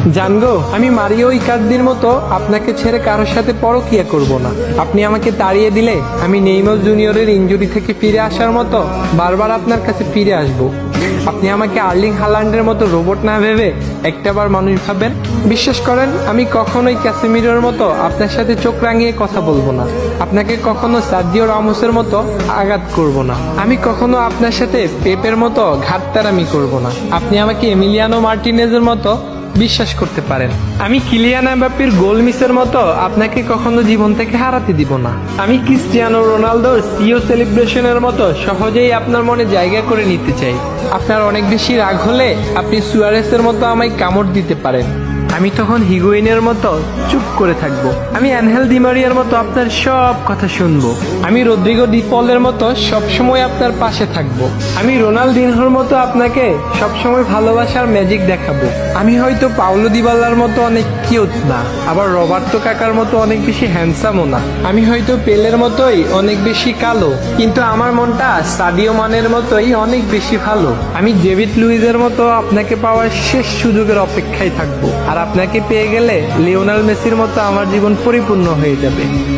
জানগো, আমি মারিও ইকার্দির মতো আপনাকে ছেড়ে কারোর সাথে পরকিয়া করব না। আপনি আমাকে তাড়িয়ে দিলে আমি নেইমার জুনিয়রের ইনজুরি থেকে ফিরে আসার মতো বারবার আপনার কাছে ফিরে আসব। আপনি আমাকে আর্লিং হালান্ডের মতো রোবট না ভেবে একটাবার মানুষ ভাবেন। বিশ্বাস করেন, আমি কখনোই ক্যাসেমিরোর মতো আপনার সাথে চোখ রাঙিয়ে কথা বলবো না। আপনাকে কখনো সার্জিও রামোসের মতো আঘাত করব না। আমি কখনো আপনার সাথে পেপের মতো ঘাটতারামি করব না। আপনি আমাকে এমিলিয়ানো মার্টিনেজের মতো বিশ্বাস করতে পারেন। আমি কিলিয়ান এমবাপ্পের গোল মিসের মতো আপনাকে কখনো জীবন থেকে হারাতে দিব না। আমি ক্রিস্টিয়ানো রোনালদোর সিও সেলিব্রেশনের মতো সহজেই আপনার মনে জায়গা করে নিতে চাই। আপনার অনেক বেশি রাগ হলে আপনি সুয়ারেসের মতো আমায় কামড় দিতে পারেন। আমি তখন হিগুইনের মতো চুপ করে থাকবো। আমি অ্যানহেল ডিমারিয়ার মতো আপনার সব কথা শুনবো। আমি রদ্রিগো ডি পলের মতো সবসময় আপনার পাশে থাকবো। আমি রোনালদিনহোর মতো আপনাকে সবসময় ভালোবাসার ম্যাজিক দেখাবো। আমি হয়তো পাওলো দিবালার মতো অনেক কিউট না, আবার রবার্তো কাকার মতো অনেক বেশি হ্যান্ডসামও না। আমি হয়তো পেলের মতোই অনেক বেশি কালো, কিন্তু আমার মনটা সাদিও মানের মতোই অনেক বেশি ভালো। আমি ডেভিড লুইজের মতো আপনাকে পাওয়ার শেষ সুযোগের অপেক্ষায় থাকবো। আর আপনাকে পেয়ে গেলে লিওনেল মেসির মতো আমার জীবন পরিপূর্ণ হয়ে যাবে।